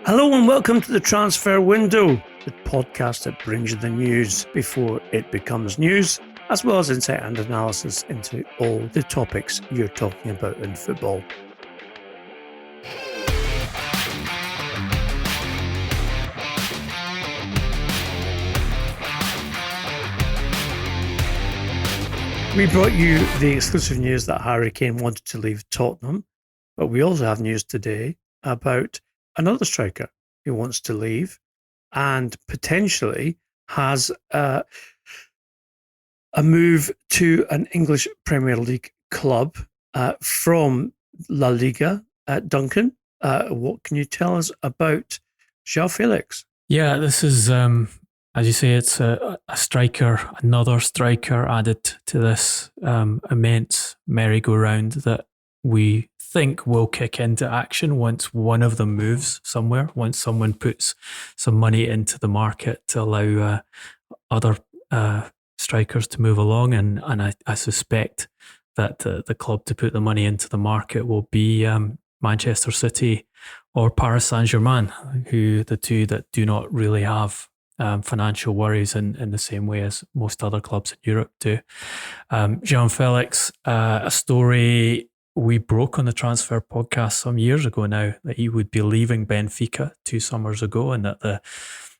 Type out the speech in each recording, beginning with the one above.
Hello and welcome to the Transfer Window, the podcast that brings you the news before it becomes news, as well as insight and analysis into all the topics you're talking about in football. We brought you the exclusive news that Harry Kane wanted to leave Tottenham, but we also have news today about another striker who wants to leave and potentially has a move to an English Premier League club from La Liga. Duncan, what can you tell us about João Felix? Yeah, this is, as you say, it's a striker, another striker added to this immense merry-go-round that we think will kick into action once one of them moves somewhere, once someone puts some money into the market to allow other strikers to move along. And I suspect that the club to put the money into the market will be Manchester City or Paris Saint-Germain, who the two that do not really have financial worries in the same way as most other clubs in Europe do. João Felix, a story we broke on the Transfer podcast some years ago now, that he would be leaving Benfica 2 summers ago, and that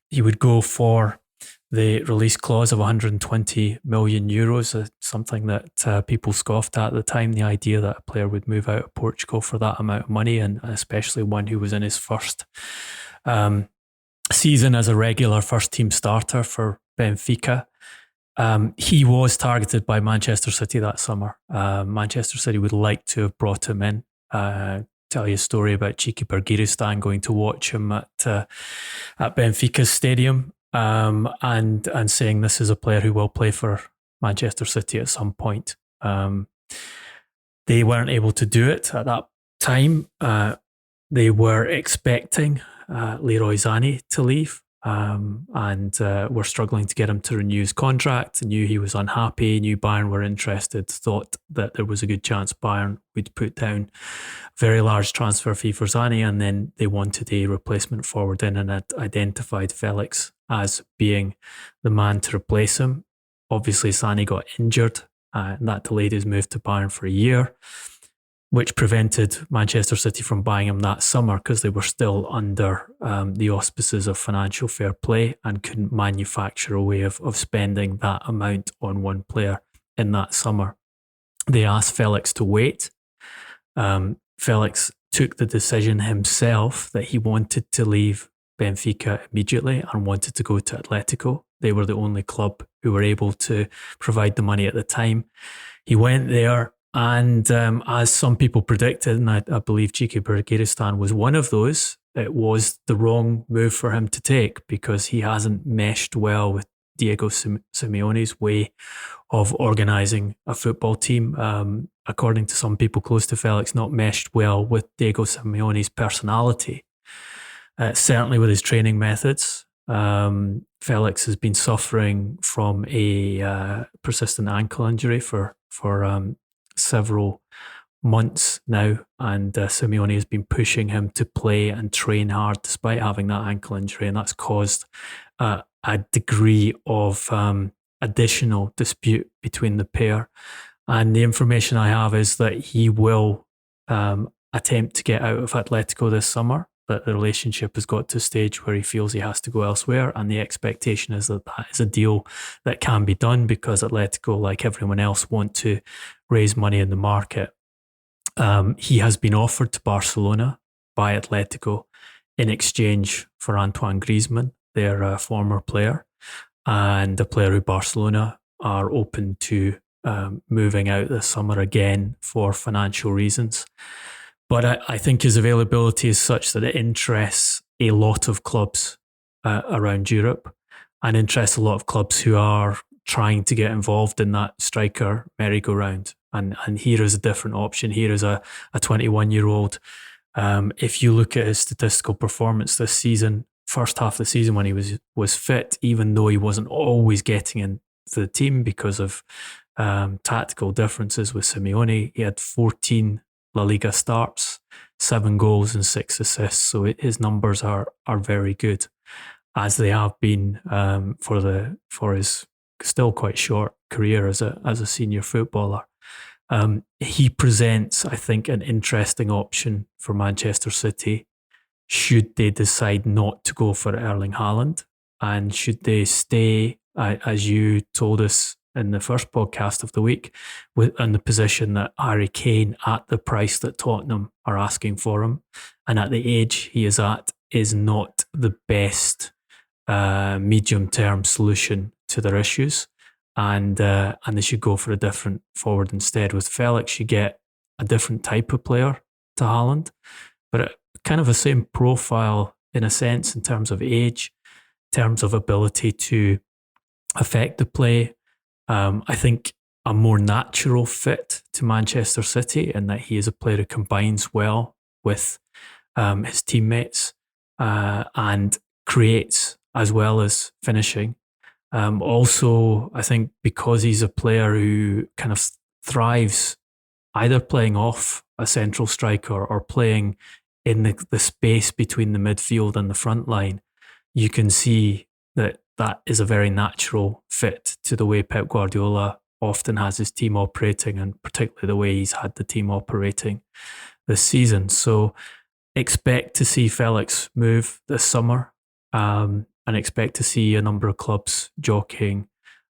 he would go for the release clause of 120 million euros, something that people scoffed at the time, the idea that a player would move out of Portugal for that amount of money, and especially one who was in his first season as a regular first-team starter for Benfica. He was targeted by Manchester City that summer. Manchester City would like to have brought him in. Tell you a story about Cheeky Bergiristan going to watch him at Benfica's stadium and saying this is a player who will play for Manchester City at some point. They weren't able to do it at that time. They were expecting Leroy Sané to leave. And were struggling to get him to renew his contract, knew he was unhappy, knew Bayern were interested, thought that there was a good chance Bayern would put down a very large transfer fee for Sané, and then they wanted a replacement forward in and had identified Felix as being the man to replace him. Obviously, Sané got injured, and that delayed his move to Bayern for a year, which prevented Manchester City from buying him that summer because they were still under the auspices of financial fair play and couldn't manufacture a way of spending that amount on one player in that summer. They asked Felix to wait. Felix took the decision himself that he wanted to leave Benfica immediately and wanted to go to Atletico. They were the only club who were able to provide the money at the time. He went there. And as some people predicted, and I believe Cheeky Bergiristan was one of those, it was the wrong move for him to take because he hasn't meshed well with Diego Simeone's way of organising a football team. According to some people close to Felix, not meshed well with Diego Simeone's personality. Certainly with his training methods. Felix has been suffering from a persistent ankle injury for several months now, and Simeone has been pushing him to play and train hard despite having that ankle injury, and that's caused a degree of additional dispute between the pair. And the information I have is that he will attempt to get out of Atletico this summer, that the relationship has got to a stage where he feels he has to go elsewhere, and the expectation is that that is a deal that can be done because Atletico, like everyone else, want to raise money in the market. He has been offered to Barcelona by Atletico in exchange for Antoine Griezmann, their former player, and a player who Barcelona are open to moving out this summer again for financial reasons. But I think his availability is such that it interests a lot of clubs around Europe and interests a lot of clubs who are trying to get involved in that striker merry-go-round. And here is a different option. Here is a 21-year-old. If you look at his statistical performance this season, first half of the season when he was fit, even though he wasn't always getting into the team because of tactical differences with Simeone, he had 14 La Liga starts, 7 goals and 6 assists. So his numbers are very good, as they have been for his still quite short career as a senior footballer. He presents, I think, an interesting option for Manchester City should they decide not to go for Erling Haaland, and should they stay, as you told us in the first podcast of the week, in the position that Harry Kane, at the price that Tottenham are asking for him, and at the age he is at, is not the best medium-term solution to their issues, and they should go for a different forward instead. With Felix, you get a different type of player to Haaland, but kind of the same profile in a sense in terms of age, in terms of ability to affect the play. I think a more natural fit to Manchester City, in that he is a player who combines well with his teammates and creates as well as finishing. Also, I think because he's a player who kind of thrives either playing off a central striker or playing in the space between the midfield and the front line, you can see that is a very natural fit to the way Pep Guardiola often has his team operating, and particularly the way he's had the team operating this season. So expect to see Felix move this summer, and expect to see a number of clubs jockeying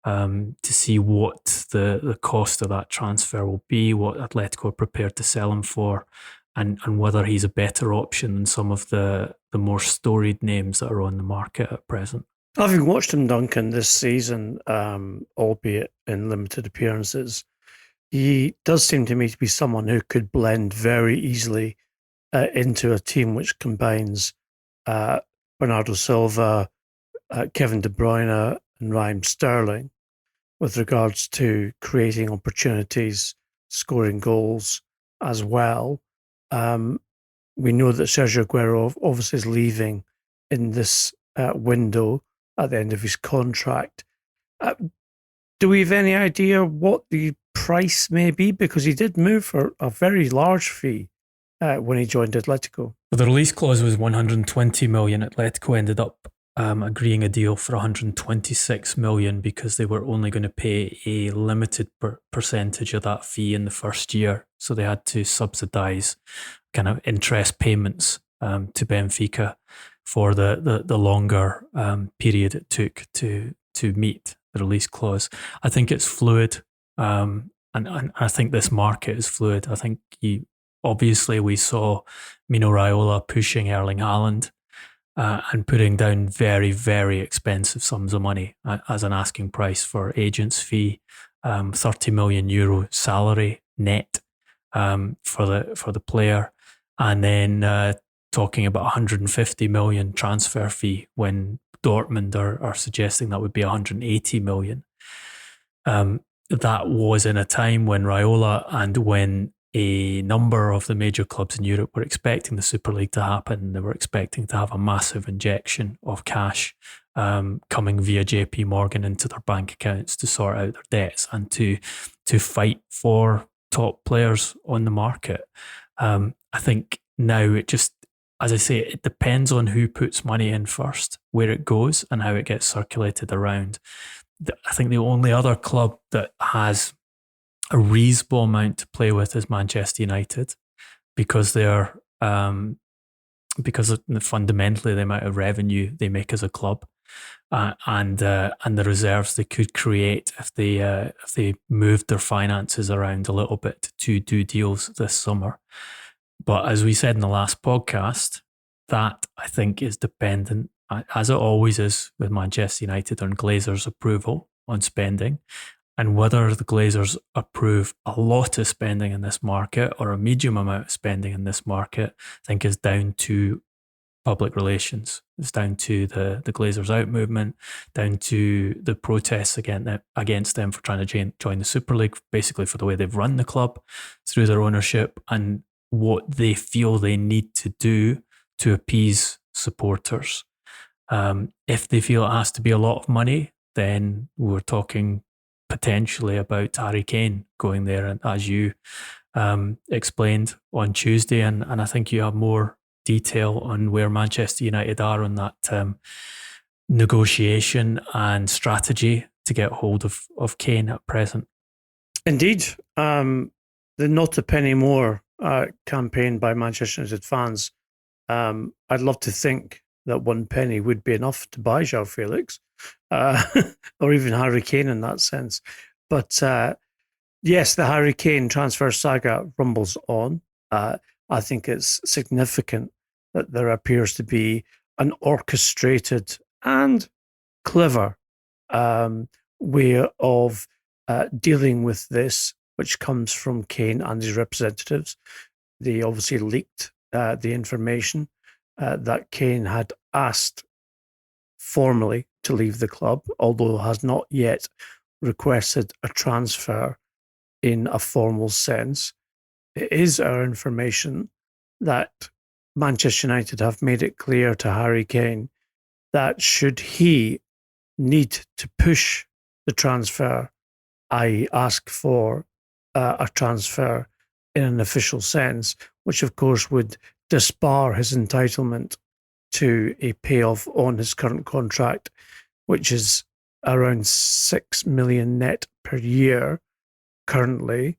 to see what the cost of that transfer will be, what Atletico are prepared to sell him for, and whether he's a better option than some of the more storied names that are on the market at present. Having watched him, Duncan, this season, albeit in limited appearances, he does seem to me to be someone who could blend very easily into a team which combines Bernardo Silva, Kevin De Bruyne and Raheem Sterling with regards to creating opportunities, scoring goals as well. We know that Sergio Aguero obviously is leaving in this window at the end of his contract. Do we have any idea what the price may be? Because he did move for a very large fee when he joined Atletico. The release clause was 120 million. Atletico ended up agreeing a deal for 126 million because they were only going to pay a limited percentage of that fee in the first year. So they had to subsidise kind of interest payments to Benfica for the longer period it took to meet the release clause. I think it's fluid, and I think this market is fluid. I think obviously we saw Mino Raiola pushing Erling Haaland and putting down very, very expensive sums of money as an asking price for agent's fee, 30 million euro salary net for the player, and then talking about 150 million transfer fee when Dortmund are suggesting that would be 180 million. That was in a time when Raiola and when a number of the major clubs in Europe were expecting the Super League to happen. They were expecting to have a massive injection of cash coming via JP Morgan into their bank accounts to sort out their debts and to fight for top players on the market. I think now it just, as I say, it depends on who puts money in first, where it goes and how it gets circulated around. I think the only other club that has a reasonable amount to play with is Manchester United, because they're because of fundamentally the amount of revenue they make as a club, and the reserves they could create if they moved their finances around a little bit to do deals this summer. But as we said in the last podcast, that I think is dependent, as it always is with Manchester United, on Glazers' approval on spending. And whether the Glazers approve a lot of spending in this market or a medium amount of spending in this market, I think is down to public relations. It's down to the Glazers out movement, down to the protests against them for trying to join the Super League, basically for the way they've run the club through their ownership and what they feel they need to do to appease supporters. If they feel it has to be a lot of money, then we're talking potentially about Harry Kane going there, and as you explained on Tuesday, and I think you have more detail on where Manchester United are on that negotiation and strategy to get hold of Kane at present. Indeed. The Not a Penny More campaign by Manchester United fans. I'd love to think that 1 penny would be enough to buy João Felix, or even Harry Kane in that sense. But yes, the Harry Kane transfer saga rumbles on. I think it's significant that there appears to be an orchestrated and clever way of dealing with this, which comes from Kane and his representatives. They obviously leaked the information that Kane had asked formally to leave the club, although has not yet requested a transfer in a formal sense. It is our information that Manchester United have made it clear to Harry Kane that should he need to push the transfer, i.e. ask for a transfer in an official sense, which of course would disbar his entitlement to a payoff on his current contract, which is around 6 million net per year currently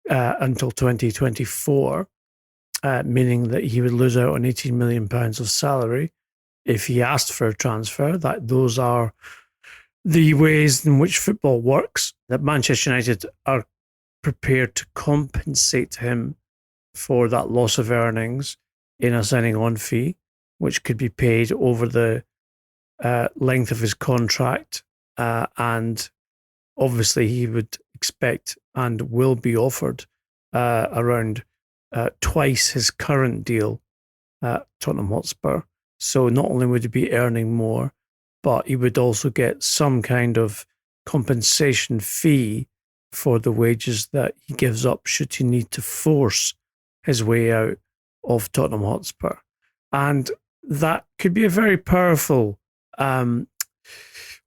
until 2024, meaning that he would lose out on £18 million of salary if he asked for a transfer. That those are the ways in which football works, that Manchester United are prepared to compensate him for that loss of earnings in a signing on fee, which could be paid over the length of his contract. And obviously he would expect and will be offered around twice his current deal at Tottenham Hotspur. So not only would he be earning more, but he would also get some kind of compensation fee for the wages that he gives up should he need to force his way out of Tottenham Hotspur. And that could be a very powerful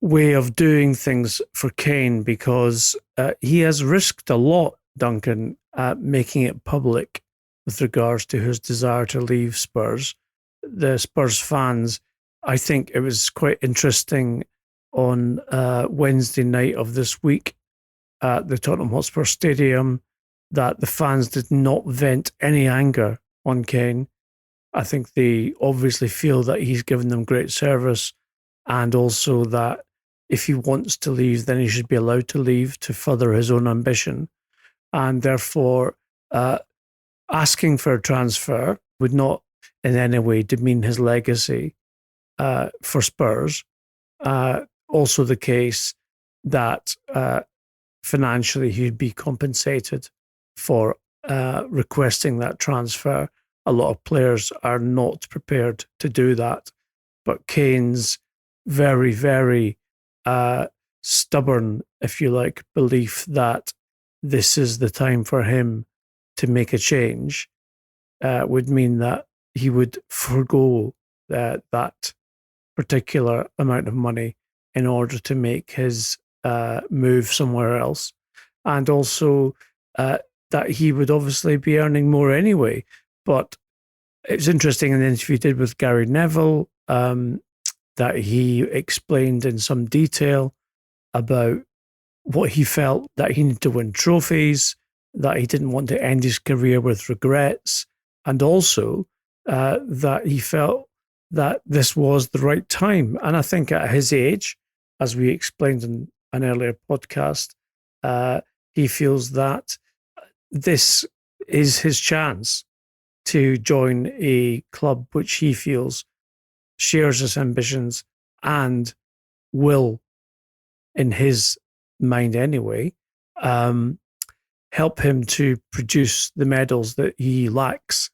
way of doing things for Kane, because he has risked a lot, Duncan, making it public with regards to his desire to leave Spurs. The Spurs fans, I think it was quite interesting on Wednesday night of this week at the Tottenham Hotspur Stadium that the fans did not vent any anger on Kane. I think they obviously feel that he's given them great service, and also that if he wants to leave, then he should be allowed to leave to further his own ambition. And therefore, asking for a transfer would not in any way demean his legacy for Spurs. Also the case that financially he'd be compensated for requesting that transfer. A lot of players are not prepared to do that. But Kane's very, very stubborn, if you like, belief that this is the time for him to make a change would mean that he would forego that particular amount of money in order to make his move somewhere else. And also that he would obviously be earning more anyway. But it's interesting in the interview he did with Gary Neville that he explained in some detail about what he felt, that he needed to win trophies, that he didn't want to end his career with regrets, and also that he felt that this was the right time. And I think at his age, as we explained in an earlier podcast, he feels that this is his chance to join a club which he feels shares his ambitions and will, in his mind anyway, help him to produce the medals that he lacks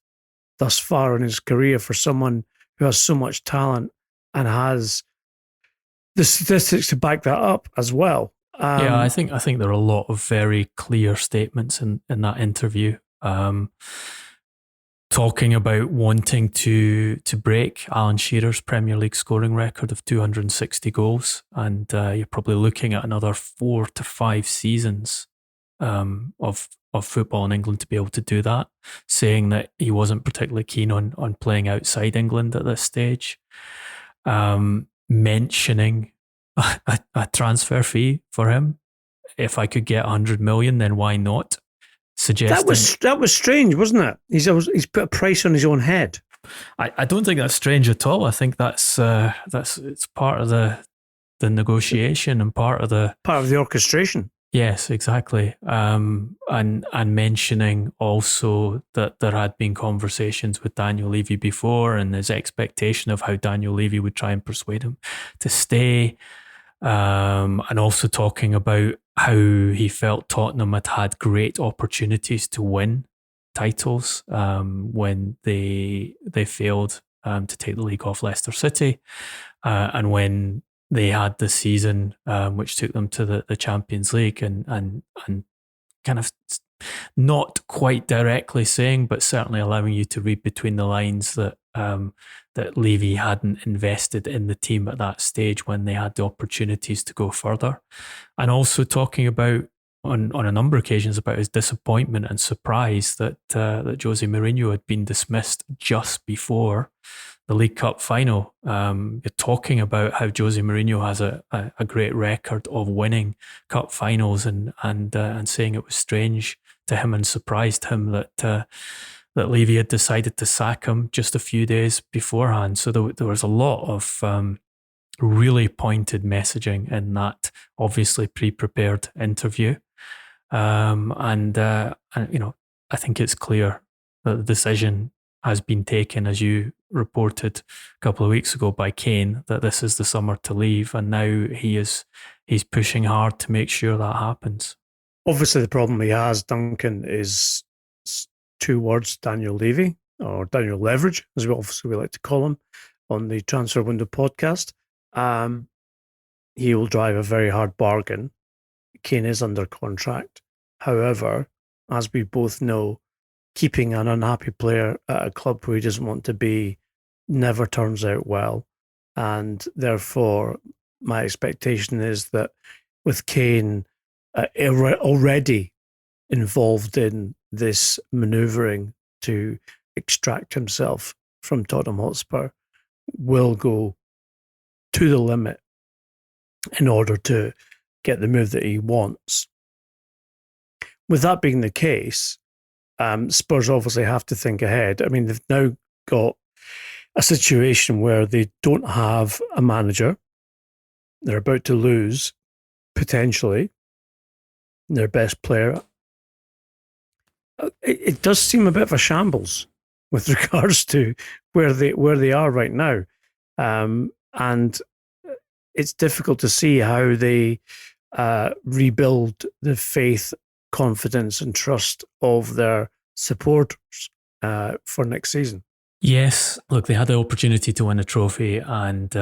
thus far in his career for someone who has so much talent and has the statistics to back that up as well. Yeah, I think there are a lot of very clear statements in that interview. Talking about wanting to break Alan Shearer's Premier League scoring record of 260 goals. And you're probably looking at another 4 to 5 seasons of football in England to be able to do that, saying that he wasn't particularly keen on playing outside England at this stage, mentioning a transfer fee for him. If I could get 100 million, then why not? Suggesting that was strange, wasn't it? He's put a price on his own head. I don't think that's strange at all. I think that's it's part of the negotiation and part of the orchestration. Yes, exactly. And mentioning also that there had been conversations with Daniel Levy before, and his expectation of how Daniel Levy would try and persuade him to stay. And also talking about how he felt Tottenham had great opportunities to win titles when they failed to take the league off Leicester City, and when they had the season which took them to the Champions League, and kind of not quite directly saying, but certainly allowing you to read between the lines that that Levy hadn't invested in the team at that stage when they had the opportunities to go further. And also talking about on a number of occasions about his disappointment and surprise that Jose Mourinho had been dismissed just before the League Cup final. You're talking about how Jose Mourinho has a great record of winning cup finals, and saying it was strange to him and surprised him that Levy had decided to sack him just a few days beforehand. So there was a lot of really pointed messaging in that obviously pre-prepared interview. And you know, I think it's clear that the decision has been taken, as you reported a couple of weeks ago by Kane, that this is the summer to leave, and now he's pushing hard to make sure that happens. Obviously, the problem he has, Duncan, is two words: Daniel Levy, or Daniel Leverage, as we like to call him on the Transfer Window podcast. He will drive a very hard bargain. Kane is under contract. However, as we both know, keeping an unhappy player at a club where he doesn't want to be never turns out well. And therefore, my expectation is that with Kane already involved in this manoeuvring to extract himself from Tottenham Hotspur, will go to the limit in order to get the move that he wants. With that being the case, Spurs obviously have to think ahead. I mean, they've now got a situation where they don't have a manager. They're about to lose, potentially, their best player. It does seem a bit of a shambles with regards to where they are right now. And it's difficult to see how they rebuild the faith, confidence and trust of their supporters for next season. Yes, look, they had the opportunity to win a trophy, and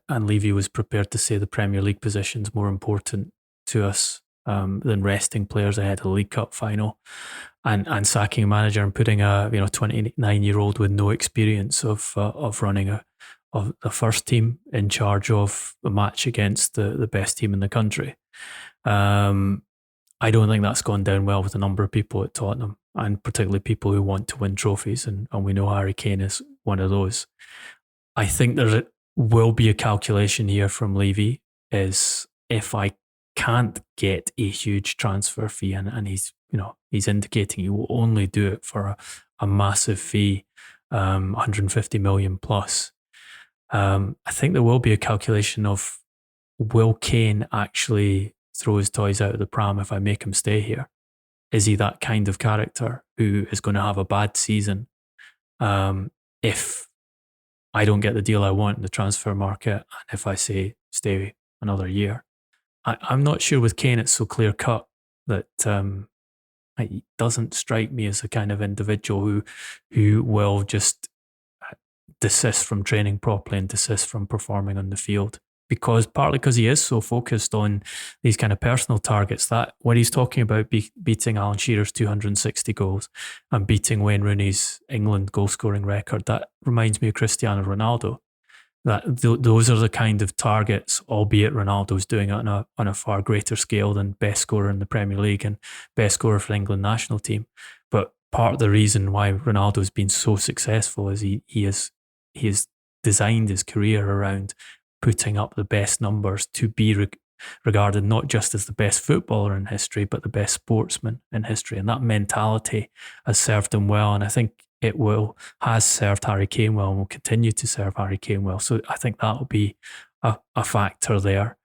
Levy was prepared to say the Premier League position's more important to us than resting players ahead of the League Cup final, and sacking a manager and putting a 29-year-old with no experience of running the first team in charge of a match against the best team in the country. I don't think that's gone down well with a number of people at Tottenham, and particularly people who want to win trophies, and we know Harry Kane is one of those. I think there will be a calculation here from Levy, is if I can't get a huge transfer fee, and he's indicating he will only do it for a massive fee, 150 million plus. I think there will be a calculation of, will Kane actually throw his toys out of the pram if I make him stay here? Is he that kind of character who is going to have a bad season if I don't get the deal I want in the transfer market, and if I say stay another year? I'm not sure with Kane it's so clear cut that he doesn't strike me as the kind of individual who will just desist from training properly and desist from performing on the field. Partly because he is so focused on these kind of personal targets, that when he's talking about beating Alan Shearer's 260 goals and beating Wayne Rooney's England goal-scoring record, that reminds me of Cristiano Ronaldo. those are the kind of targets, albeit Ronaldo's doing it on a far greater scale than best scorer in the Premier League and best scorer for the England national team. But part of the reason why Ronaldo's been so successful is he has designed his career around putting up the best numbers to be regarded not just as the best footballer in history, but the best sportsman in history. And that mentality has served him well. And I think has served Harry Kane well and will continue to serve Harry Kane well. So I think that will be a factor there.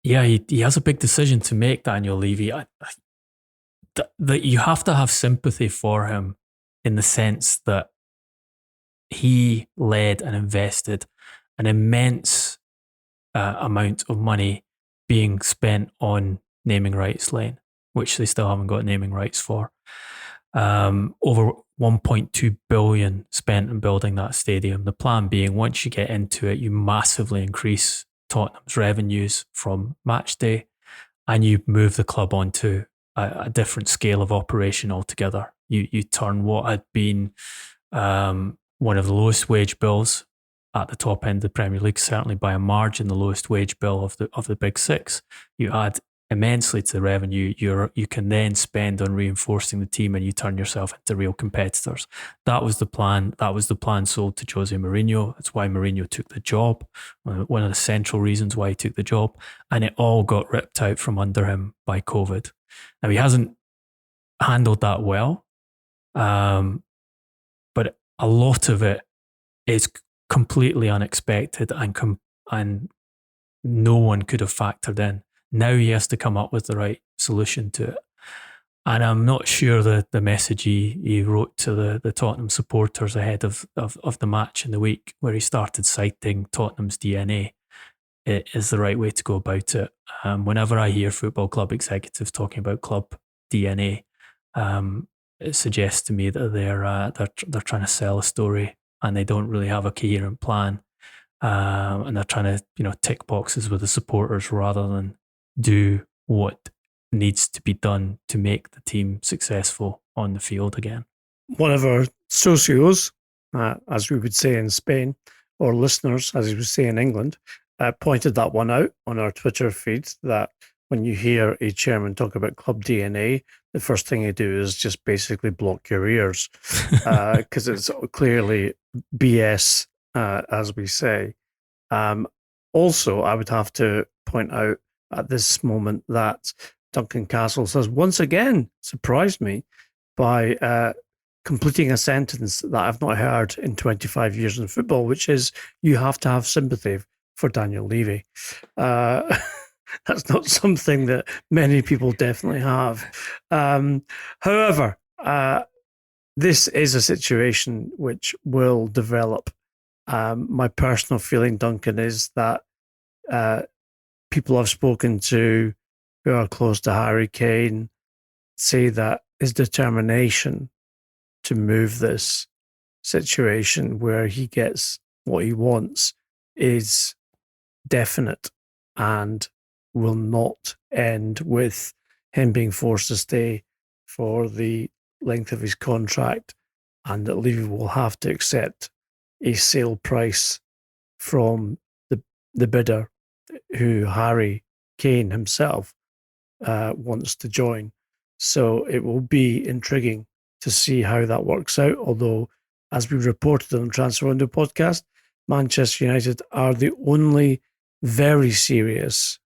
He has a big decision to make, Daniel Levy. That you have to have sympathy for him in the sense that he led and invested an immense amount of money being spent on naming rights lane, which they still haven't got naming rights for. Over 1.2 billion spent in building that stadium. The plan being, once you get into it, you massively increase Tottenham's revenues from match day and you move the club onto a different scale of operation altogether. You turn what had been one of the lowest wage bills at the top end of the Premier League, certainly by a margin, the lowest wage bill of the big six. You add immensely to the revenue you can then spend on reinforcing the team, and you turn yourself into real competitors. That was the plan. That was the plan sold to Jose Mourinho. That's why Mourinho took the job. One of the central reasons why he took the job, and it all got ripped out from under him by COVID. Now, he hasn't handled that well, but a lot of it is completely unexpected and no one could have factored in. Now he has to come up with the right solution to it. And I'm not sure that the message he wrote to the Tottenham supporters ahead of the match in the week, where he started citing Tottenham's DNA, it is the right way to go about it. Whenever I hear football club executives talking about club DNA, it suggests to me that they're trying to sell a story and they don't really have a coherent plan. And they're trying to, tick boxes with the supporters rather than do what needs to be done to make the team successful on the field again. One of our socios, as we would say in Spain, or listeners, as we would say in England, pointed that one out on our Twitter feed, that when you hear a chairman talk about club DNA, the first thing you do is just basically block your ears, because it's clearly BS, as we say. Also, I would have to point out at this moment that Duncan Castles has once again surprised me by completing a sentence that I've not heard in 25 years in football, which is, you have to have sympathy for Daniel Levy. That's not something that many people definitely have. However, this is a situation which will develop. My personal feeling, Duncan, is that people I've spoken to who are close to Harry Kane say that his determination to move this situation where he gets what he wants is definite and will not end with him being forced to stay for the length of his contract, and that Levy will have to accept a sale price from the bidder, who Harry Kane himself wants to join. So it will be intriguing to see how that works out. Although, as we reported on the Transfer Window podcast, Manchester United are the only very serious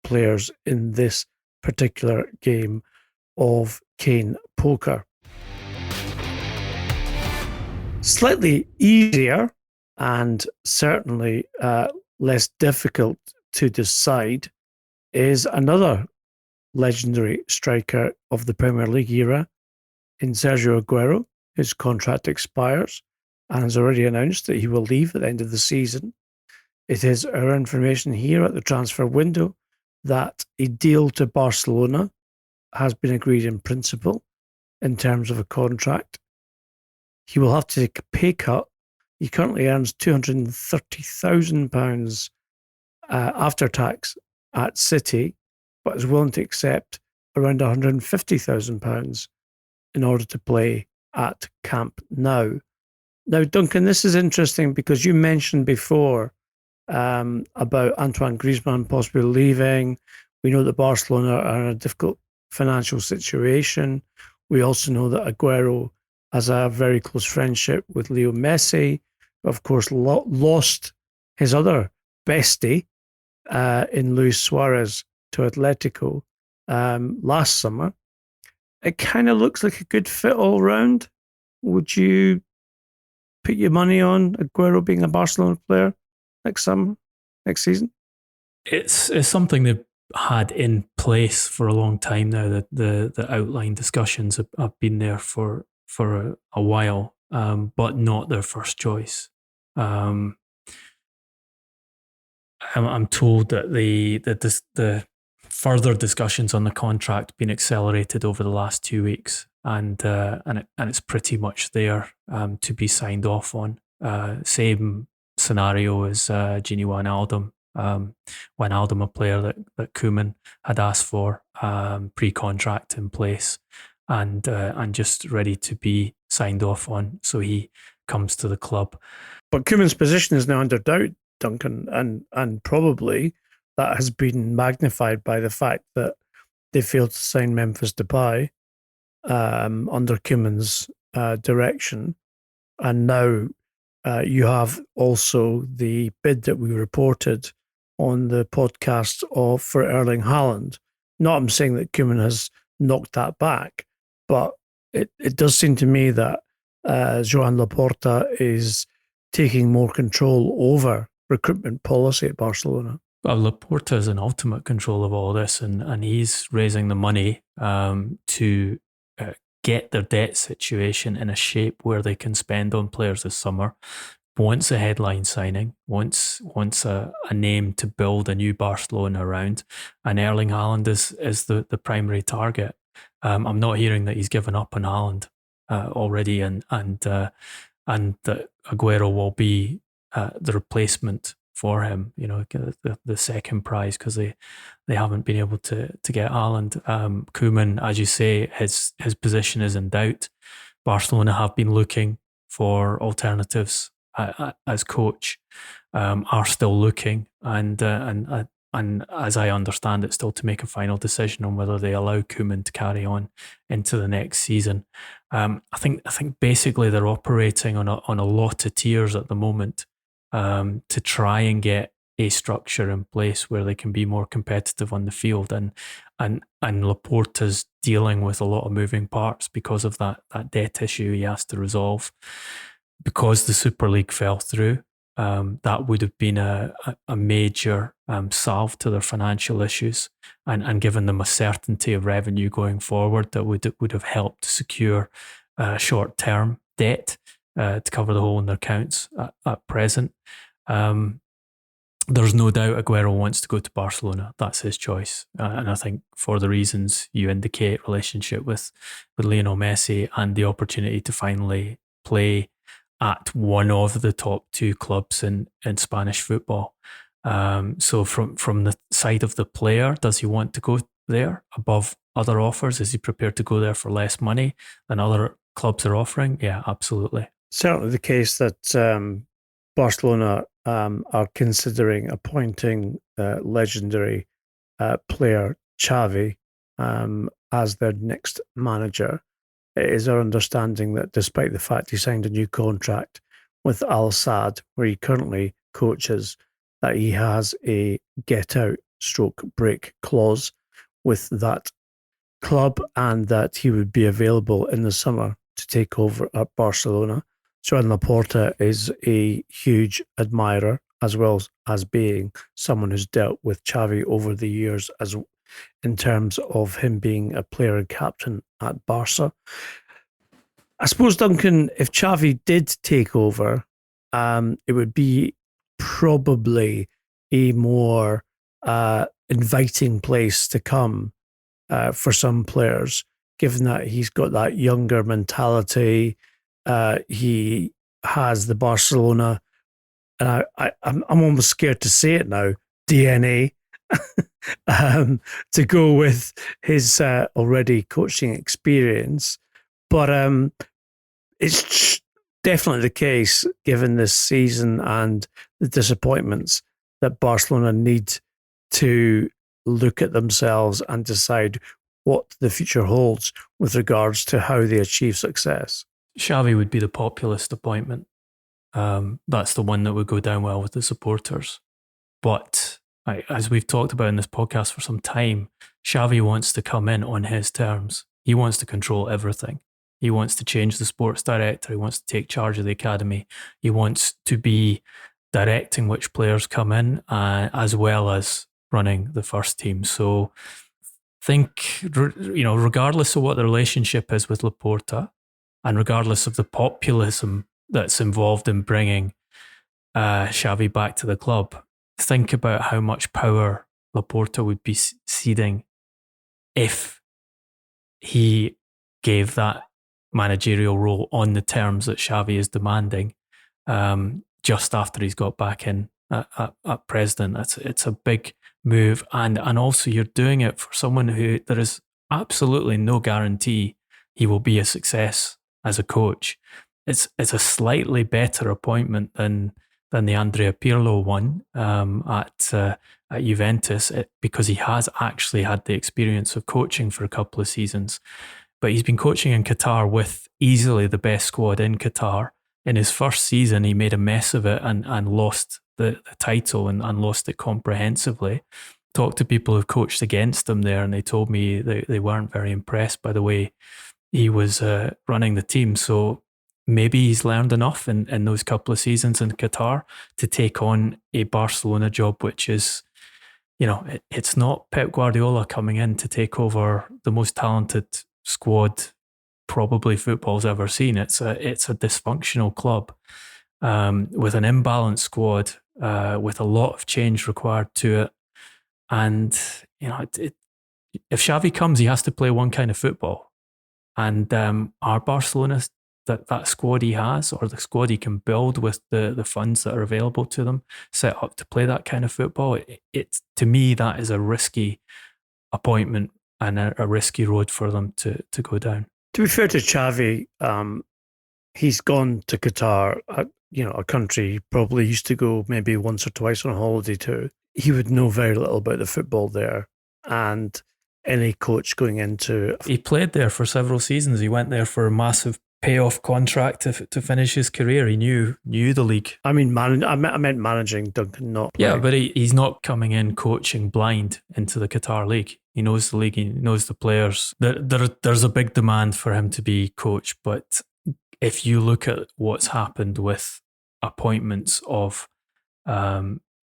players in this particular game of Kane poker. Slightly easier and certainly less difficult to decide is another legendary striker of the Premier League era in Sergio Aguero, whose contract expires and has already announced that he will leave at the end of the season. It is our information here at the transfer window that a deal to Barcelona has been agreed in principle in terms of a contract. He will have to take a pay cut. He currently earns £230,000 after tax at City, but is willing to accept around £150,000 in order to play at Camp Nou. Now, Duncan, this is interesting because you mentioned before about Antoine Griezmann possibly leaving. We know that Barcelona are in a difficult financial situation. We also know that Aguero has a very close friendship with Leo Messi. Of course, lost his other bestie in Luis Suarez to Atletico last summer. It kind of looks like a good fit all round. Would you put your money on Aguero being a Barcelona player next summer, next season? It's something they've had in place for a long time now. That the outline discussions have been there for a while, but not their first choice. I'm told that the further discussions on the contract been accelerated over the last 2 weeks, and it's pretty much there to be signed off on. Same scenario as Gini Wijnaldum. Wijnaldum, a player that Koeman had asked for pre-contract in place, and just ready to be signed off on. So he comes to the club. But Koeman's position is now under doubt, Duncan, and probably that has been magnified by the fact that they failed to sign Memphis Depay under Koeman's direction, and now you have also the bid that we reported on the podcast for Erling Haaland. Not I'm saying that Koeman has knocked that back, but it does seem to me that Joan Laporta is taking more control over recruitment policy at Barcelona. Well, Laporta is in ultimate control of all this, and he's raising the money to get their debt situation in a shape where they can spend on players this summer. Wants a headline signing, wants a name to build a new Barcelona around, and Erling Haaland is the primary target. I'm not hearing that he's given up on Haaland already, and that Aguero will be the replacement for him. You know, the second prize, because they haven't been able to get Haaland. Koeman, as you say, his position is in doubt. Barcelona have been looking for alternatives as coach, are still looking, and as I understand it, still to make a final decision on whether they allow Koeman to carry on into the next season. I think basically they're operating on a lot of tiers at the moment to try and get a structure in place where they can be more competitive on the field, and Laporta's dealing with a lot of moving parts because of that debt issue he has to resolve. Because the Super League fell through, that would have been a major salve to their financial issues, and given them a certainty of revenue going forward that would have helped to secure short-term debt to cover the hole in their accounts at present. There's no doubt Aguero wants to go to Barcelona. That's his choice. And I think for the reasons you indicate, relationship with Lionel Messi and the opportunity to finally play at one of the top two clubs in Spanish football. So from the side of the player, does he want to go there above other offers? Is he prepared to go there for less money than other clubs are offering? Yeah, absolutely. Certainly the case that Barcelona are considering appointing legendary player Xavi as their next manager. It is our understanding that despite the fact he signed a new contract with Al Sadd, where he currently coaches, that he has a get-out/break clause with that club, and that he would be available in the summer to take over at Barcelona. Joan Laporta is a huge admirer, as well as being someone who's dealt with Xavi over the years, as in terms of him being a player and captain at Barca. I suppose, Duncan, if Xavi did take over, it would be probably a more inviting place to come for some players, given that he's got that younger mentality. He has the Barcelona, and I'm almost scared to say it now, DNA, to go with his already coaching experience. But it's definitely the case, given this season and the disappointments, that Barcelona need to look at themselves and decide what the future holds with regards to how they achieve success. Xavi would be the populist appointment. That's the one that would go down well with the supporters. But as we've talked about in this podcast for some time, Xavi wants to come in on his terms. He wants to control everything. He wants to change the sports director. He wants to take charge of the academy. He wants to be directing which players come in, as well as running the first team. So think, regardless of what the relationship is with Laporta, and regardless of the populism that's involved in bringing Xavi back to the club, think about how much power Laporta would be ceding if he gave that managerial role on the terms that Xavi is demanding just after he's got back in at president. It's a big move, and also you're doing it for someone who there is absolutely no guarantee he will be a success as a coach. It's a slightly better appointment than the Andrea Pirlo one at Juventus, because he has actually had the experience of coaching for a couple of seasons. But he's been coaching in Qatar with easily the best squad in Qatar. In his first season, he made a mess of it and lost the title and lost it comprehensively. Talked to people who've coached against him there, and they told me they weren't very impressed by the way he was running the team. So maybe he's learned enough in those couple of seasons in Qatar to take on a Barcelona job, which is, it's not Pep Guardiola coming in to take over the most talented squad probably football's ever seen. It's a dysfunctional club with an imbalanced squad, with a lot of change required to it. And, if Xavi comes, he has to play one kind of football. And are Barcelona, that squad he has, or the squad he can build with the funds that are available to them, set up to play that kind of football? It's to me, that is a risky appointment and a risky road for them to go down. To be fair to Xavi, he's gone to Qatar, a country he probably used to go maybe once or twice on holiday to. He would know very little about the football there. And any coach going into... He played there for several seasons. He went there for a massive payoff contract to finish his career. He knew the league. I mean, I meant managing, Duncan, not playing. Yeah, but he's not coming in coaching blind into the Qatar league. He knows the league. He knows the players. There's a big demand for him to be coach. But if you look at what's happened with appointments of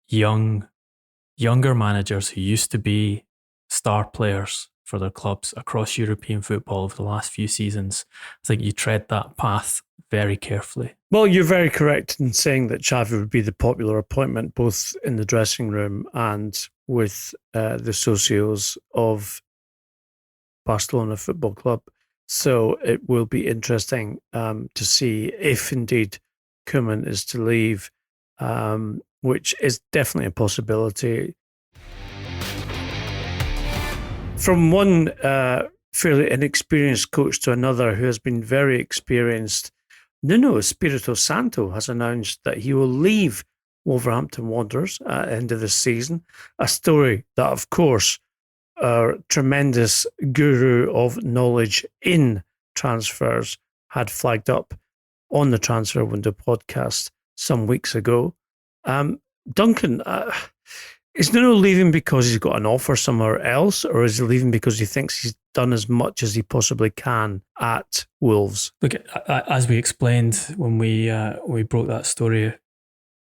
younger managers who used to be star players for their clubs across European football over the last few seasons, I think you tread that path very carefully. Well, you're very correct in saying that Xavi would be the popular appointment, both in the dressing room and with the socios of Barcelona Football Club. So it will be interesting to see if indeed Koeman is to leave, which is definitely a possibility. From one fairly inexperienced coach to another who has been very experienced, Nuno Espirito Santo has announced that he will leave Wolverhampton Wanderers at the end of this season. A story that, of course, our tremendous guru of knowledge in transfers had flagged up on the Transfer Window podcast some weeks ago. Duncan, is Nuno leaving because he's got an offer somewhere else, or is he leaving because he thinks he's done as much as he possibly can at Wolves? Look, as we explained when we broke that story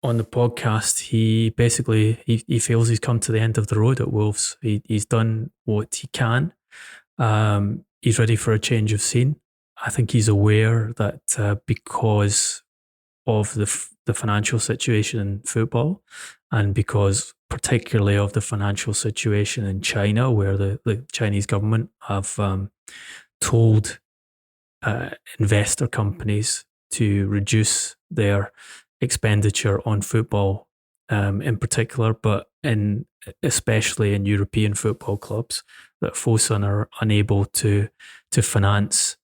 on the podcast, he basically he feels he's come to the end of the road at Wolves. He's done what he can. He's ready for a change of scene. I think he's aware that because of the financial situation in football, and because particularly of the financial situation in China, where the Chinese government have told investor companies to reduce their expenditure on football in particular, but especially in European football clubs, that Fosun are unable to finance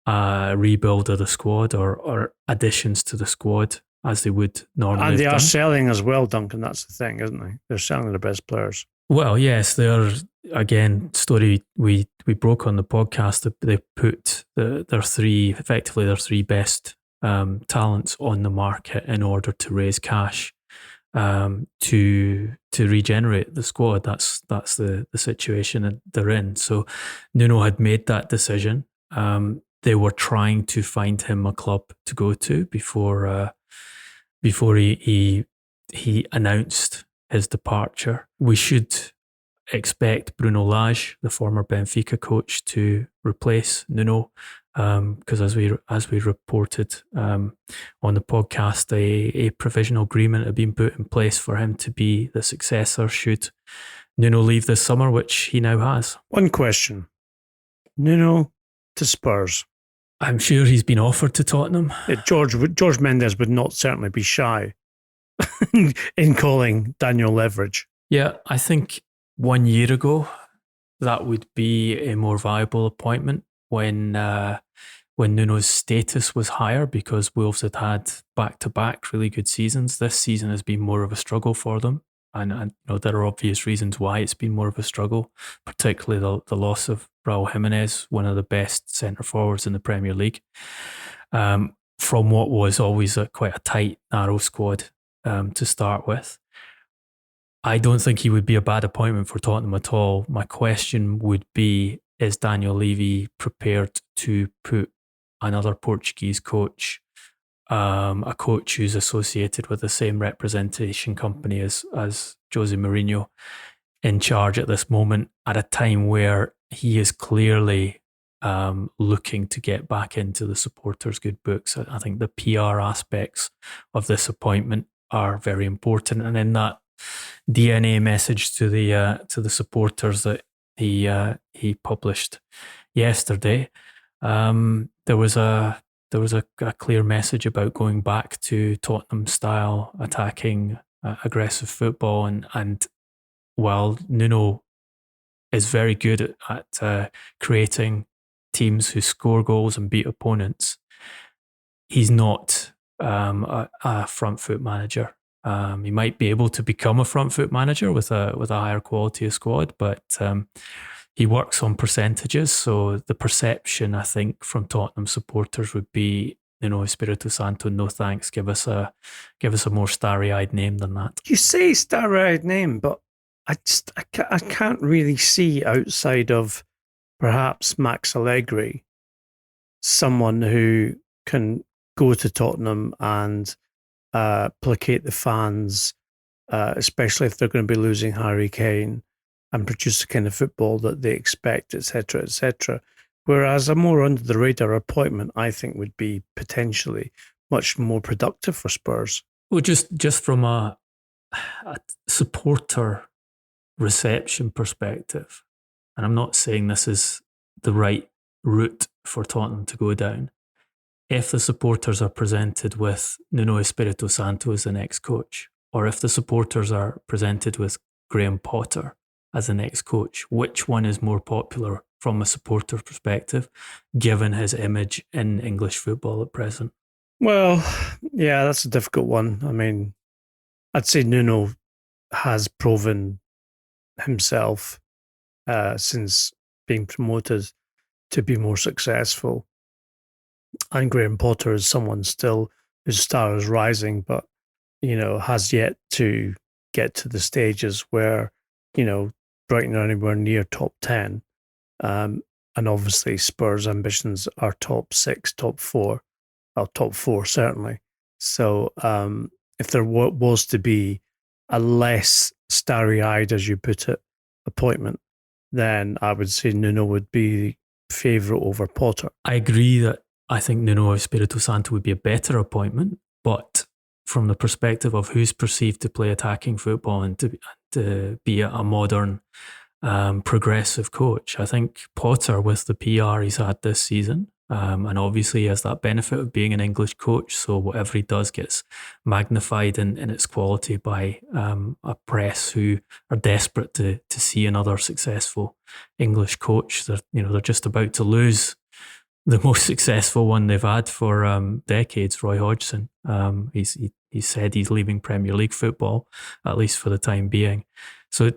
a rebuild of the squad or additions to the squad as they would normally And they have are done. selling as well, Duncan. That's the thing, isn't they? They're selling their best players. Well, yes, they're, again, story we broke on the podcast. They put their three best talents on the market in order to raise cash to regenerate the squad. That's the situation that they're in. So Nuno had made that decision. They were trying to find him a club to go to before he announced his departure. We should expect Bruno Lage, the former Benfica coach, to replace Nuno, because as we reported on the podcast, a provisional agreement had been put in place for him to be the successor should Nuno leave this summer, which he now has. One question. Nuno to Spurs. I'm sure he's been offered to Tottenham. George Mendes would not certainly be shy in calling Daniel leverage. Yeah, I think 1 year ago, that would be a more viable appointment when Nuno's status was higher, because Wolves had back-to-back really good seasons. This season has been more of a struggle for them. And there are obvious reasons why it's been more of a struggle, particularly the loss of Raul Jimenez, one of the best centre-forwards in the Premier League, from what was always quite a tight, narrow squad to start with. I don't think he would be a bad appointment for Tottenham at all. My question would be, is Daniel Levy prepared to put another Portuguese coach, a coach who's associated with the same representation company as Jose Mourinho, in charge at this moment, at a time where he is clearly looking to get back into the supporters' good books? I think the PR aspects of this appointment are very important, and in that DNA message to the supporters that he published yesterday, there was a clear message about going back to Tottenham style attacking, aggressive football, and while Nuno is very good at creating teams who score goals and beat opponents, he's not a front foot manager. He might be able to become a front foot manager with a higher quality of squad, but he works on percentages. So the perception, I think, from Tottenham supporters would be, Espirito Santo, no thanks. Give us a more starry-eyed name than that. You say starry-eyed name, but I can't really see, outside of perhaps Max Allegri, someone who can go to Tottenham and placate the fans, especially if they're going to be losing Harry Kane, and produce the kind of football that they expect, etc., etc. Whereas a more under-the-radar appointment, I think, would be potentially much more productive for Spurs. Well, just from a supporter reception perspective, and I'm not saying this is the right route for Tottenham to go down, if the supporters are presented with Nuno Espirito Santo as the next coach, or if the supporters are presented with Graham Potter as the next coach, which one is more popular from a supporter perspective, given his image in English football at present? Well, yeah, that's a difficult one. I mean, I'd say Nuno has proven himself since being promoted to be more successful. And Graham Potter is someone still whose star is rising, but, has yet to get to the stages where, Brighton are anywhere near top 10. And obviously Spurs' ambitions are top 6, top 4, top 4 certainly. So if there was to be a less starry-eyed, as you put it, appointment, then I would say Nuno would be favourite over Potter. I agree that I think Nuno Espirito Santo would be a better appointment, but from the perspective of who's perceived to play attacking football and to be a modern, progressive coach, I think Potter, with the PR he's had this season, and obviously he has that benefit of being an English coach, so whatever he does gets magnified in its quality by a press who are desperate to see another successful English coach. They're just about to lose the most successful one they've had for decades, Roy Hodgson. He said he's leaving Premier League football, at least for the time being. So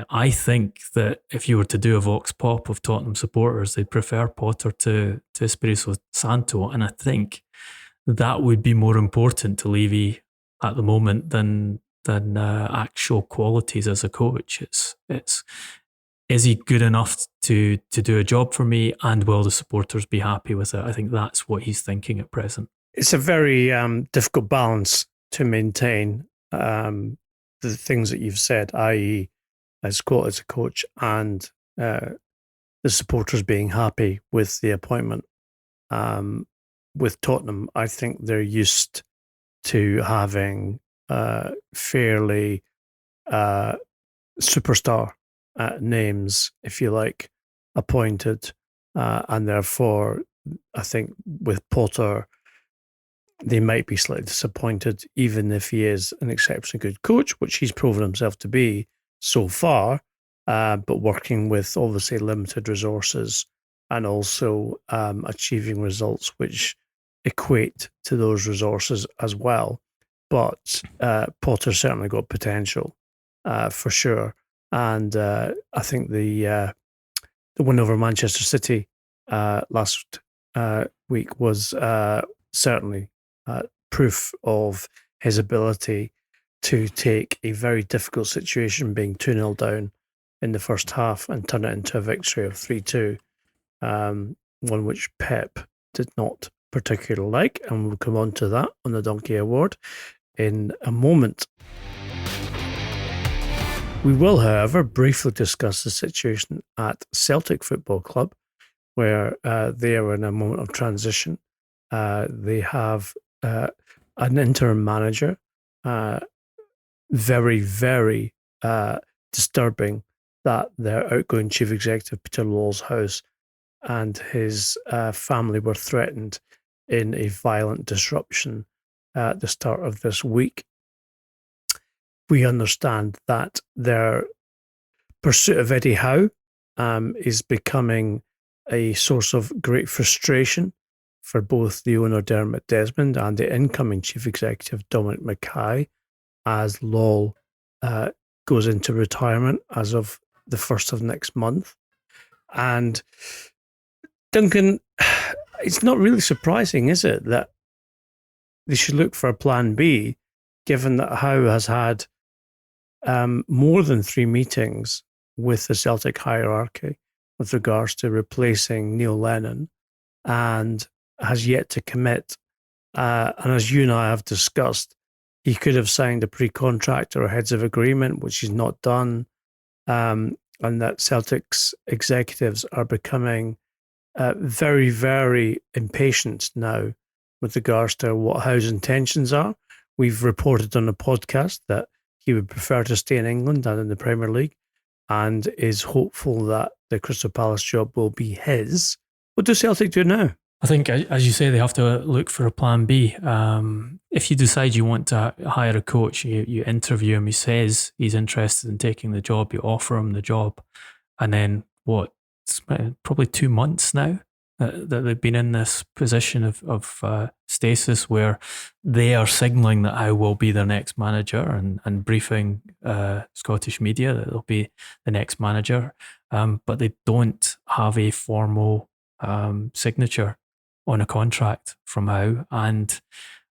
I think that if you were to do a vox pop of Tottenham supporters, they'd prefer Potter to Espirito Santo, and I think that would be more important to Levy at the moment than actual qualities as a coach. It's is he good enough to do a job for me, and will the supporters be happy with it? I think that's what he's thinking at present. It's a very difficult balance to maintain the things that you've said, i.e. as a coach, and the supporters being happy with the appointment. With Tottenham, I think they're used to having fairly superstar names, if you like, appointed, and therefore I think with Potter they might be slightly disappointed, even if he is an exceptionally good coach, which he's proven himself to be so far, but working with obviously limited resources and also achieving results which equate to those resources as well. But Potter's certainly got potential for sure. And I think the win over Manchester City last week was certainly proof of his ability to take a very difficult situation, being 2-0 down in the first half, and turn it into a victory of 3-2, one which Pep did not particularly like, and we'll come on to that on the Donkey Award in a moment. We will, however, briefly discuss the situation at Celtic Football Club, where they are in a moment of transition. They have an interim manager. Very, very disturbing that their outgoing chief executive, Peter Lawl's house, and his family were threatened in a violent disruption at the start of this week. We understand that their pursuit of Eddie Howe is becoming a source of great frustration for both the owner Dermot Desmond and the incoming chief executive Dominic Mackay, as Law goes into retirement as of the 1st of next month. And Duncan, it's not really surprising, is it, that they should look for a plan B, given that Howe has had more than 3 meetings with the Celtic hierarchy with regards to replacing Neil Lennon, and has yet to commit. And as you and I have discussed, he could have signed a pre-contract or a heads of agreement, which he's not done, and that Celtic's executives are becoming very, very impatient now with regards to what Howe's intentions are. We've reported on the podcast that he would prefer to stay in England and in the Premier League, and is hopeful that the Crystal Palace job will be his. What does Celtic do now? I think, as you say, they have to look for a plan B. If you decide you want to hire a coach, you interview him, he says he's interested in taking the job, you offer him the job, and then it's probably 2 months now that they've been in this position of stasis where they are signalling that I will be their next manager and briefing Scottish media that they'll be the next manager, but they don't have a formal signature on a contract from Howe, and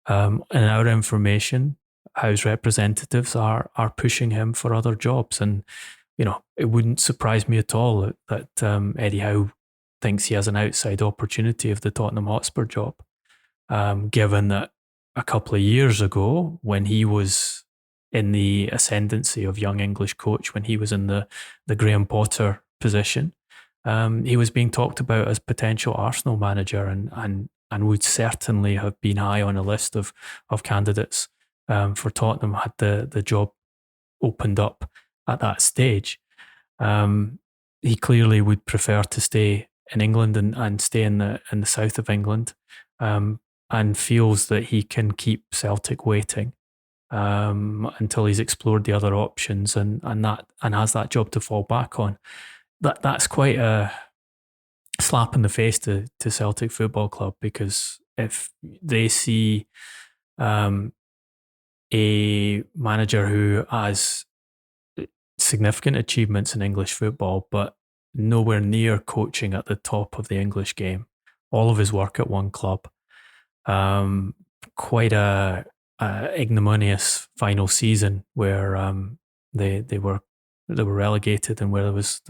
in our information, Howe's representatives are pushing him for other jobs. And it wouldn't surprise me at all that Eddie Howe thinks he has an outside opportunity of the Tottenham Hotspur job, given that a couple of years ago, when he was in the ascendancy of young English coach, when he was in the Graham Potter position, he was being talked about as potential Arsenal manager, and would certainly have been high on a list of candidates for Tottenham had the job opened up at that stage. He clearly would prefer to stay in England and stay in the south of England, and feels that he can keep Celtic waiting until he's explored the other options and has that job to fall back on. That's quite a slap in the face to Celtic Football Club, because if they see a manager who has significant achievements in English football, but nowhere near coaching at the top of the English game, all of his work at one club, quite a ignominious final season where they were relegated, and where there was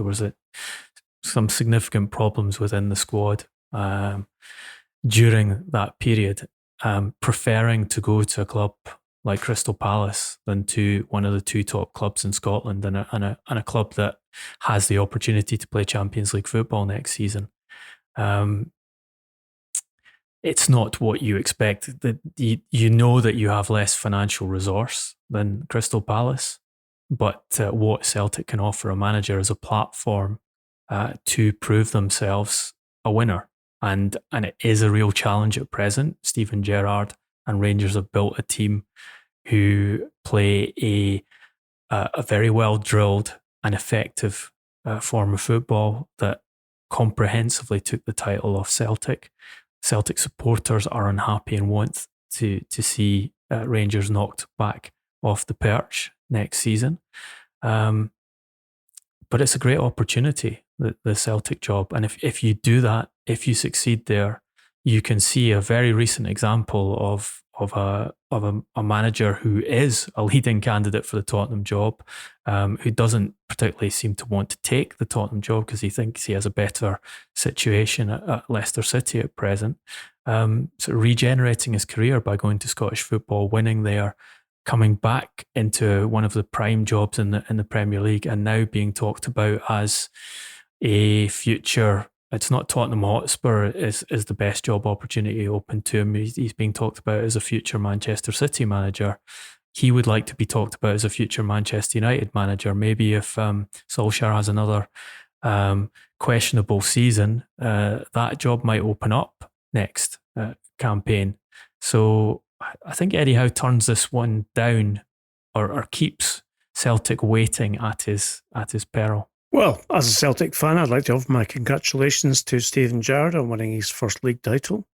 some significant problems within the squad during that period, preferring to go to a club like Crystal Palace than to one of the two top clubs in Scotland, and a club that has the opportunity to play Champions League football next season. It's not what you expect. That you know that you have less financial resource than Crystal Palace, but what Celtic can offer a manager is a platform to prove themselves a winner. And it is a real challenge at present. Steven Gerrard and Rangers have built a team who play a very well drilled and effective form of football that comprehensively took the title off Celtic. Celtic supporters are unhappy and want to see Rangers knocked back off the perch next season. But it's a great opportunity, the Celtic job. And if you do that, if you succeed there, you can see a very recent example of a manager who is a leading candidate for the Tottenham job, who doesn't particularly seem to want to take the Tottenham job because he thinks he has a better situation at Leicester City at present. So regenerating his career by going to Scottish football, winning there, coming back into one of the prime jobs in the Premier League, and now being talked about as a future. It's not Tottenham Hotspur is the best job opportunity open to him. He's being talked about as a future Manchester City manager. He would like to be talked about as a future Manchester United manager. Maybe if Solskjaer has another questionable season, that job might open up next campaign. So I think Eddie Howe turns this one down, or keeps Celtic waiting at his peril. Well, as a Celtic fan, I'd like to offer my congratulations to Steven Gerrard on winning his first league title.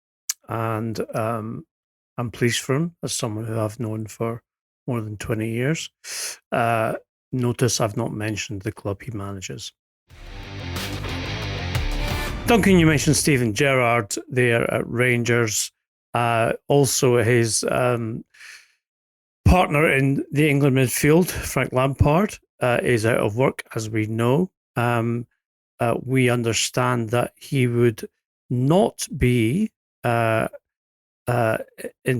And I'm pleased for him, as someone who I've known for more than 20 years. Notice I've not mentioned the club he manages. Duncan, you mentioned Steven Gerrard there at Rangers. Also his partner in the England midfield, Frank Lampard, is out of work, as we know. We understand that he would not be, in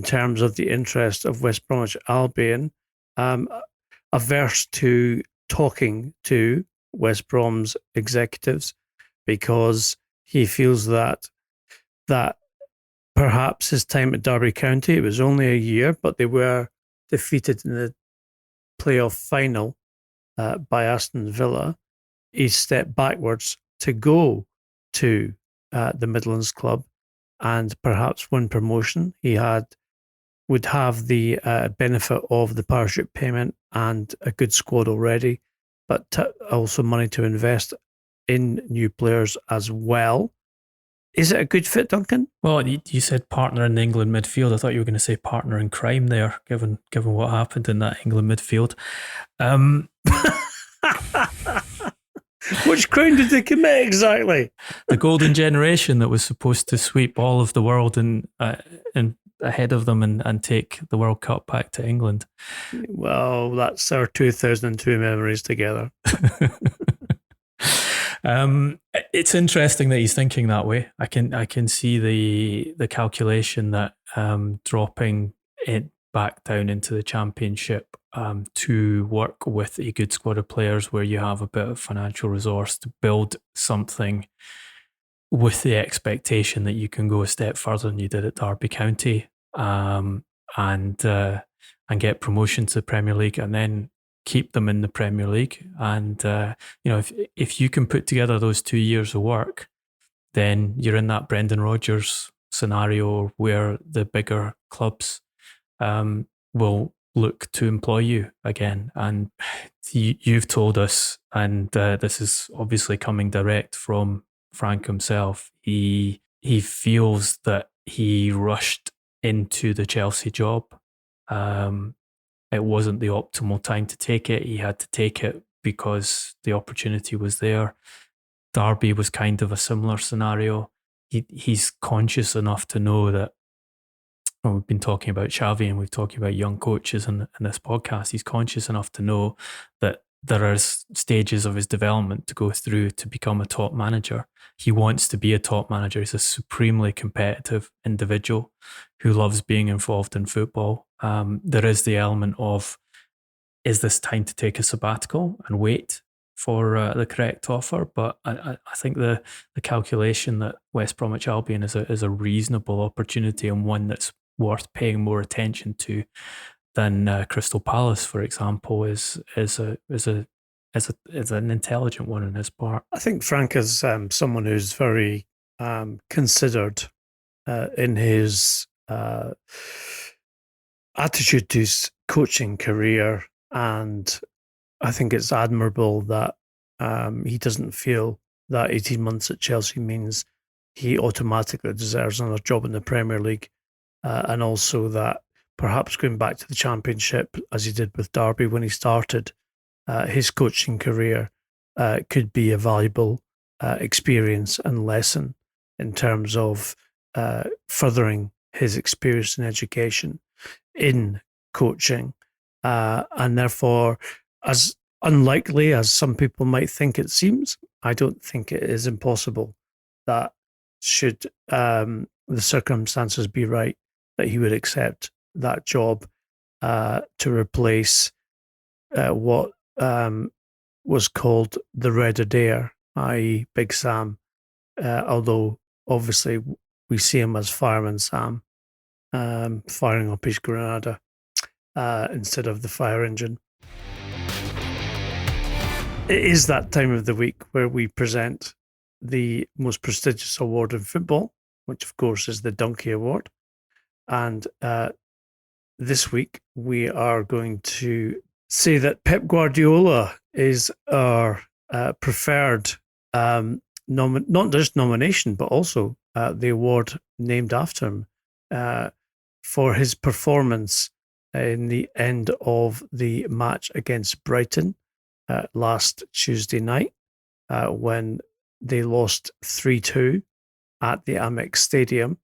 terms of the interest of West Bromwich Albion, averse to talking to West Brom's executives, because he feels that perhaps his time at Derby County, it was only a year, but they were defeated in the playoff final by Aston Villa. He stepped backwards to go to the Midlands club and perhaps win promotion. He would have the benefit of the parachute payment and a good squad already, but also money to invest in new players as well. Is it a good fit, Duncan? Well, you said partner in the England midfield. I thought you were going to say partner in crime there, given what happened in that England midfield. Which crime did they commit exactly? The golden generation that was supposed to sweep all of the world and ahead of them and take the World Cup back to England. Well, that's our 2002 memories together. It's interesting that he's thinking that way. I can see the calculation that dropping it back down into the Championship to work with a good squad of players where you have a bit of financial resource to build something with the expectation that you can go a step further than you did at Derby County, and get promotion to the Premier League, and then keep them in the Premier League. And if you can put together those 2 years of work, then you're in that Brendan Rodgers scenario where the bigger clubs will look to employ you again. And you've told us, and this is obviously coming direct from Frank himself. He feels that he rushed into the Chelsea job. It wasn't the optimal time to take it. He had to take it because the opportunity was there. Derby was kind of a similar scenario. He's conscious enough to know that, well, we've been talking about Xavi and we've talking about young coaches in this podcast. He's conscious enough to know that there are stages of his development to go through to become a top manager. He wants to be a top manager. He's a supremely competitive individual who loves being involved in football. There is the element of, is this time to take a sabbatical and wait for the correct offer? But I think the calculation that West Bromwich Albion is a reasonable opportunity and one that's worth paying more attention to than Crystal Palace, for example, is an intelligent one on his part. I think Frank is someone who's very considered in his attitude to his coaching career, and I think it's admirable that he doesn't feel that 18 months at Chelsea means he automatically deserves another job in the Premier League, and also that perhaps going back to the Championship, as he did with Derby when he started his coaching career, could be a valuable experience and lesson in terms of furthering his experience and education in coaching. And therefore, as unlikely as some people might think it seems, I don't think it is impossible that should the circumstances be right, that he would accept that job to replace what was called the Red Adair, i.e. Big Sam, although obviously we see him as Fireman Sam, firing up his Granada instead of the fire engine. It is that time of the week where we present the most prestigious award in football, which of course is the Donkey Award. And this week we are going to say that Pep Guardiola is our preferred not just nomination, but also the award named after him for his performance in the end of the match against Brighton last Tuesday night when they lost 3-2 at the Amex Stadium,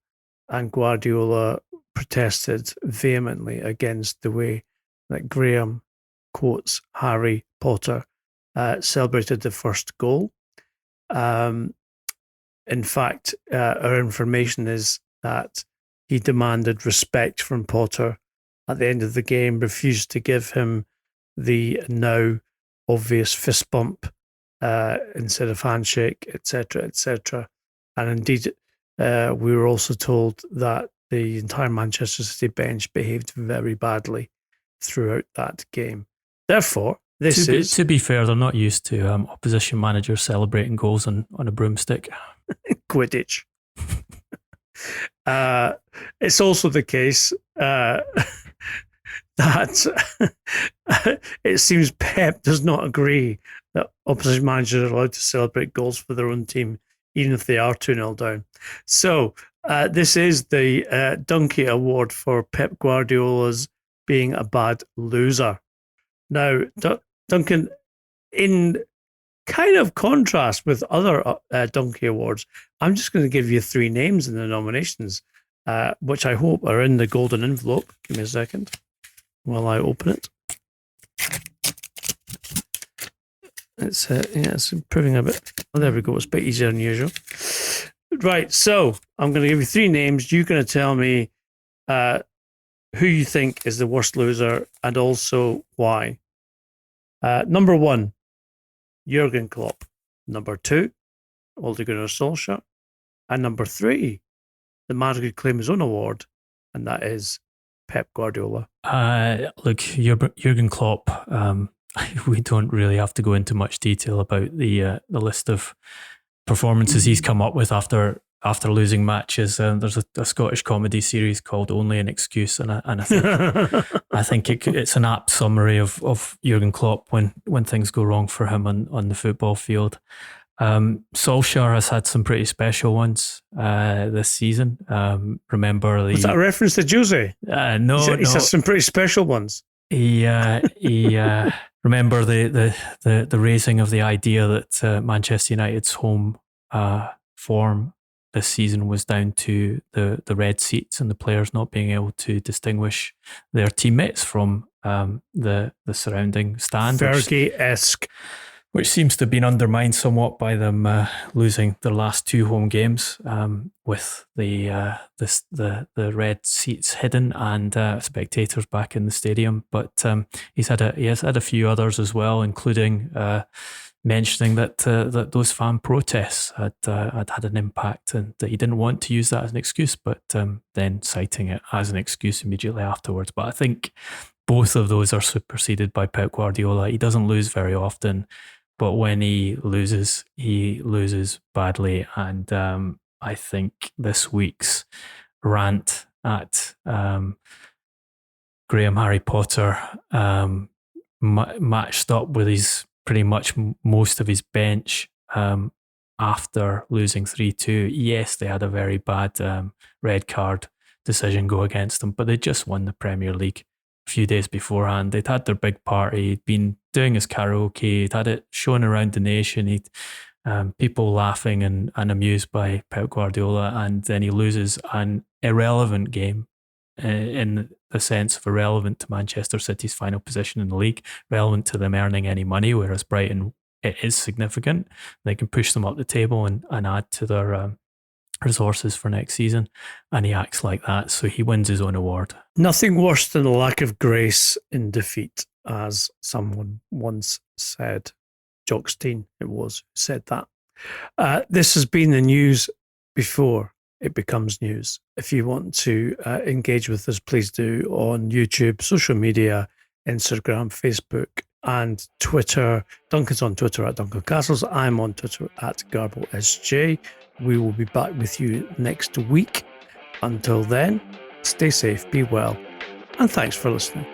and Guardiola protested vehemently against the way that Graham, quotes, Harry Potter, celebrated the first goal. In fact, our information is that he demanded respect from Potter at the end of the game, refused to give him the now obvious fist bump instead of handshake, etc., etc. And indeed, we were also told that the entire Manchester City bench behaved very badly throughout that game. Therefore, to be fair, they're not used to opposition managers celebrating goals on a broomstick. Quidditch. It's also the case that it seems Pep does not agree that opposition managers are allowed to celebrate goals for their own team, even if they are 2-0 down. So this is the Donkey Award for Pep Guardiola's being a bad loser. Now, Duncan, in kind of contrast with other Donkey Awards, I'm just going to give you 3 names in the nominations, which I hope are in the golden envelope. Give me a second while I open it. It's improving a bit. Oh, there we go. It's a bit easier than usual. Right, so I'm going to give you 3 names. You're going to tell me who you think is the worst loser and also why. Number 1, Jurgen Klopp. Number 2, Ole Gunnar Solskjaer. And number 3, the man who could claim his own award, and that is Pep Guardiola. Look, Jurgen Klopp, we don't really have to go into much detail about the list of performances he's come up with after losing matches. There's a Scottish comedy series called Only an Excuse, and I think it's an apt summary of Jurgen Klopp when things go wrong for him on the football field. Solskjaer has had some pretty special ones this season. Remember Was that a reference to Jose? No, He's had some pretty special ones. He remember the raising of the idea that Manchester United's home form this season was down to the red seats and the players not being able to distinguish their teammates from the surrounding stand. Fergie-esque. Which seems to have been undermined somewhat by them losing their last 2 home games with the red seats hidden and spectators back in the stadium. But he has had a few others as well, including mentioning that those fan protests had an impact and that he didn't want to use that as an excuse, but then citing it as an excuse immediately afterwards. But I think both of those are superseded by Pep Guardiola. He doesn't lose very often. But when he loses badly. And I think this week's rant at Graham Harry Potter matched up with his pretty much most of his bench after losing 3-2. Yes, they had a very bad red card decision go against them, but they just won the Premier League a few days beforehand. They'd had their big party. He'd been doing his karaoke. He'd had it shown around the nation. He'd people laughing and amused by Pep Guardiola, and then he loses an irrelevant game in the sense of irrelevant to Manchester City's final position in the league, relevant to them earning any money, whereas Brighton, it is significant. They can push them up the table and add to their resources for next season, and he acts like that, so he wins his own award. Nothing worse than a lack of grace in defeat, as someone once said. Jockstein, it was, who said that. This has been the news before it becomes news. If you want to engage with us, please do on YouTube, social media, Instagram, Facebook, and Twitter. Duncan's on Twitter at Duncan Castles. I'm on Twitter at GarboSJ. We will be back with you next week. Until then, stay safe, be well, and thanks for listening.